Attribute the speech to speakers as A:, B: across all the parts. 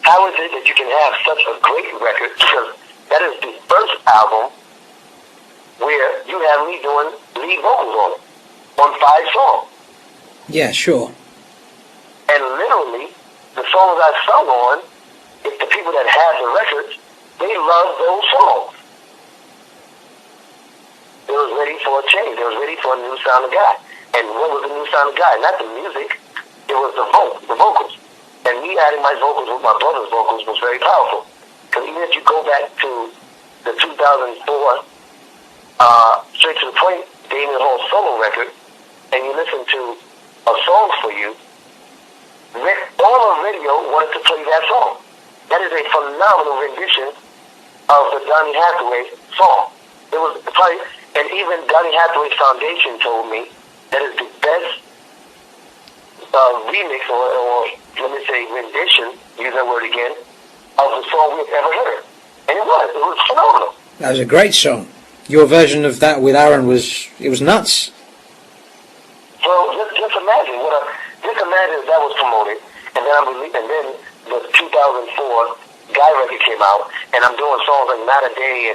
A: how is it that you can have such a great record? Because that is the first album where you have me doing lead vocals on it, on 5 songs.
B: Yeah, sure.
A: And literally, the songs I sung on, if the people that had the records, they loved those songs. They was ready for a change. They was ready for a new sound of guy. And what was the new sound of guy? Not the music, it was the vocals. And me adding my vocals with my brother's vocals was very powerful. Because even if you go back to the 2004 Straight to the Point Damion Hall solo record, and you listen to A Song for You, all of radio wanted to play that song. That is a phenomenal rendition of the Donny Hathaway song. It was probably, and even Donny Hathaway Foundation told me that is the best remix or let me say rendition, use that word again, of the song we've ever heard. And it was phenomenal.
B: That was a great song. Your version of that with Aaron was nuts.
A: So just imagine if that was promoted, and then the 2004 Guy record came out, and I'm doing songs like Not a Day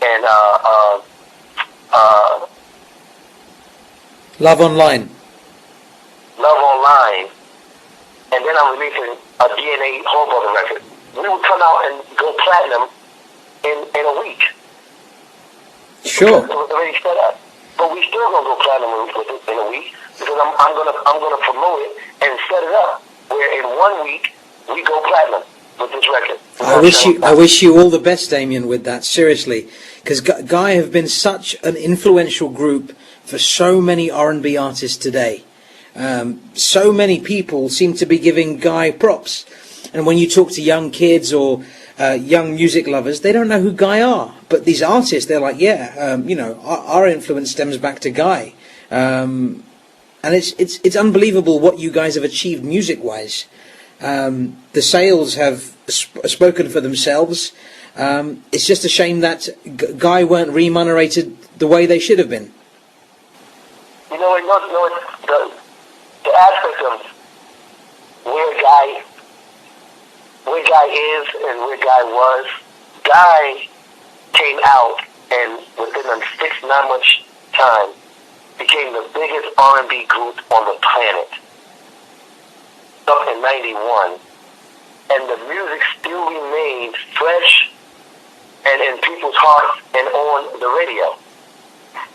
A: and
B: Love Online,
A: and then I'm releasing a DNA Whole Brother record. We would come out and go platinum in a week.
B: Sure.
A: It was already set up, but we still gonna go platinum with it in a week because I'm gonna promote it and set it up where in 1 week we go platinum with this record.
B: I wish you all the best, Damion, with that. Seriously, because Guy have been such an influential group for so many R&B artists today. So many people seem to be giving Guy props, and when you talk to young kids or young music lovers, they don't know who Guy are. But these artists, they're like, our influence stems back to Guy, and it's unbelievable what you guys have achieved music-wise. The sales have spoken for themselves. It's just a shame that Guy weren't remunerated the way they should have been.
A: The aspect of where Guy is and where Guy was, Guy came out and within a 6-9 months time became the biggest R&B group on the planet. Up in 91, and the music still remains fresh and in people's hearts and on the radio.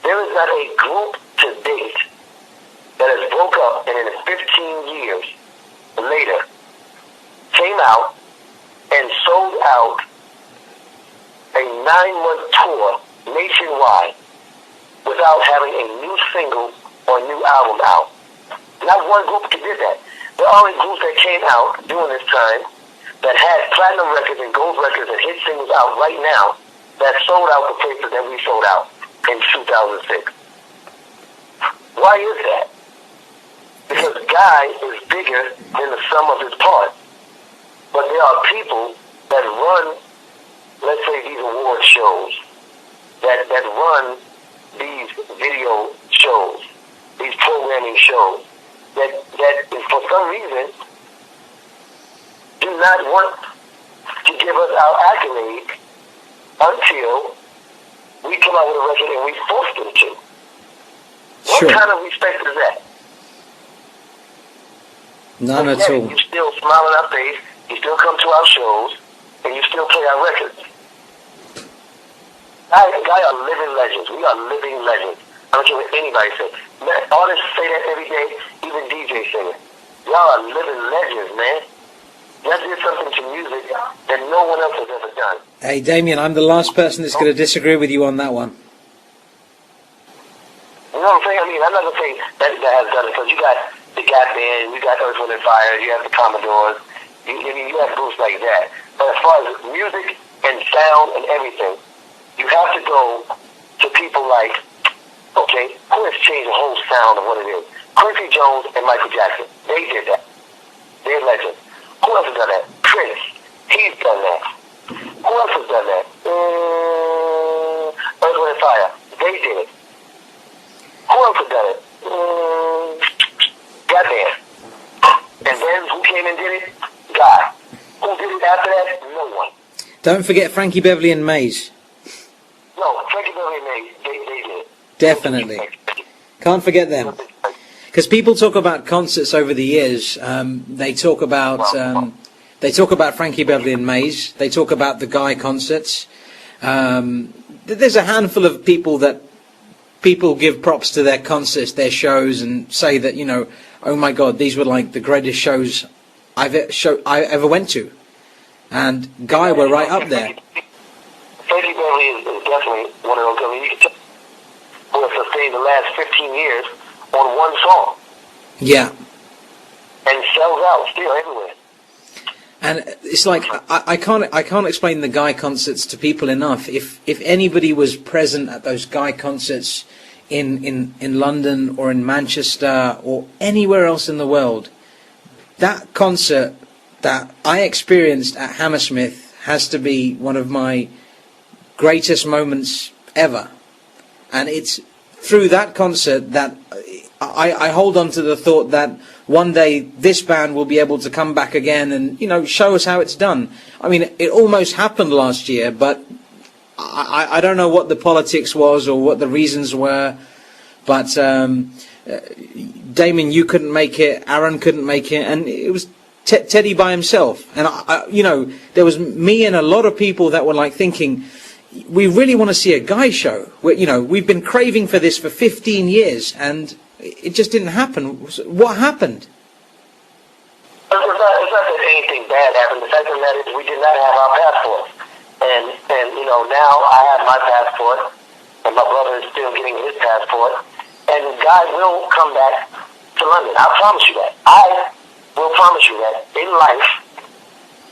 A: There is not a group to date that has broke up and in 15 years later came out and sold out a 9-month tour nationwide without having a new single or a new album out. Not one group did that. There are only groups that came out during this time that had platinum records and gold records and hit singles out right now that sold out the places that we sold out in 2006. Why is that? Because Guy is bigger than the sum of his parts. But there are people that run, let's say, these award shows, that run these video shows, these programming shows, that for some reason do not want to give us our accolade until we come out with a record and we force them to.
B: Sure.
A: What kind of respect is that?
B: None at all.
A: You still smile on our face, you still come to our shows, and you still play our records. Guy are living legends. We are living legends. I don't care what anybody says. Artists say that every day, even DJs say it. Y'all are living legends, man. That did something to music that no one else has ever done.
B: Hey, Damion, I'm the last person that's going to disagree with you on that one.
A: You know what I'm saying? I mean, I'm not going to say that has done it, because you got the Gap Band, you got Earth, Wind & Fire, you have the Commodores, you have groups like that. But as far as music and sound and everything, you have to go to people like, okay, who has changed the whole sound of what it is? Quincy Jones and Michael Jackson. They did that. They're legends. Who else has done that? Prince. He's done that. Who else has done that? Earth, Wind & Fire. They did it. Who else has done it? Goddamn. And then who came and did it? God. Who did it after that? No one.
B: Don't forget Frankie Beverly and Mays.
A: No, Frankie Beverly and Mays, they did.
B: Definitely. Can't forget them. Because people talk about concerts over the years. They talk about Frankie Beverly and Mays. They talk about the Guy concerts. There's a handful of people that people give props to their concerts, their shows, and say that, you know, oh my God, these were like the greatest shows I ever went to. And Guy were right up there.
A: Frankie Beverly is definitely one of those. I mean, you can tell who has sustained the last 15 years on one song.
B: Yeah.
A: And sells out still everywhere.
B: And it's like I can't explain the Guy concerts to people enough. If anybody was present at those Guy concerts in London or in Manchester or anywhere else in the world, that concert that I experienced at Hammersmith has to be one of my greatest moments ever. And it's through that concert that I hold on to the thought that one day this band will be able to come back again and, you know, show us how it's done. I mean, it almost happened last year, but I don't know what the politics was or what the reasons were. But Damion, you couldn't make it, Aaron couldn't make it, and it was Teddy by himself. And, you know, there was me and a lot of people that were like thinking, we really want to see a Guy show. You know, we've been craving for this for 15 years, and it just didn't happen. What happened?
A: It's not that anything bad happened. The fact of the matter is we did not have our passports. And you know, now I have my passport, and my brother is still getting his passport. And Guy will come back to London. I promise you that. I will promise you that in life,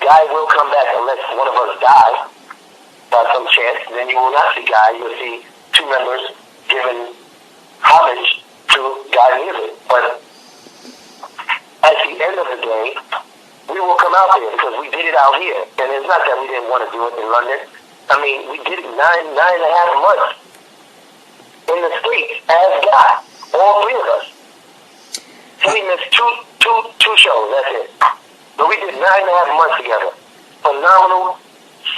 A: Guy will come back unless one of us die by some chance. Then you will not see Guy. You'll see two members giving homage to Guy music. But at the end of the day, we will come out there because we did it out here. And it's not that we didn't want to do it in London. I mean, we did it nine and a half months in the streets as Guy, all three of us. So we missed two shows, that's it. But we did 9.5 months together. Phenomenal,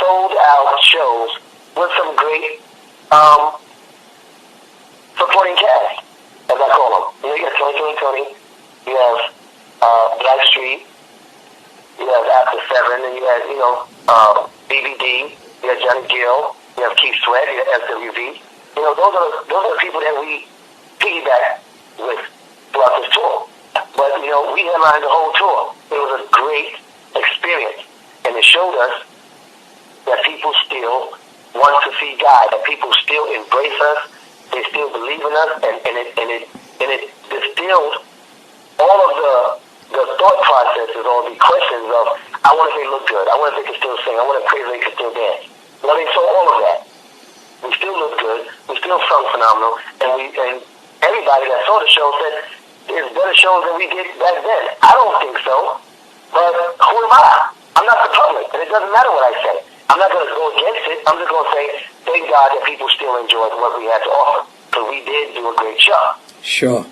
A: sold out shows with some great supporting cast, as I call them. You know, you got Tony, you have Black Street, you have After 7, and you have, you know, BBD, you have Johnny Gill, you have Keith Sweat, you have SWV. You know, those are the people that we piggyback with throughout this tour. But, you know, we headlined the whole tour. It was a great experience. And it showed us that people still want to see Guy, that people still embrace us, they still believe in us, and it distilled all of the thought processes or the questions of, I want if they look good, I want if they can still sing, I want if they can still dance. Well, they saw all of that. We still looked good, we still sung phenomenal, and everybody that saw the show said, it's better shows than we did back then. I don't think so, but who am I? I'm not the public, and it doesn't matter what I say. I'm not going to go against it. I'm just going to say, thank God that people still enjoyed what we had to offer, because we did do a great show.
B: Sure.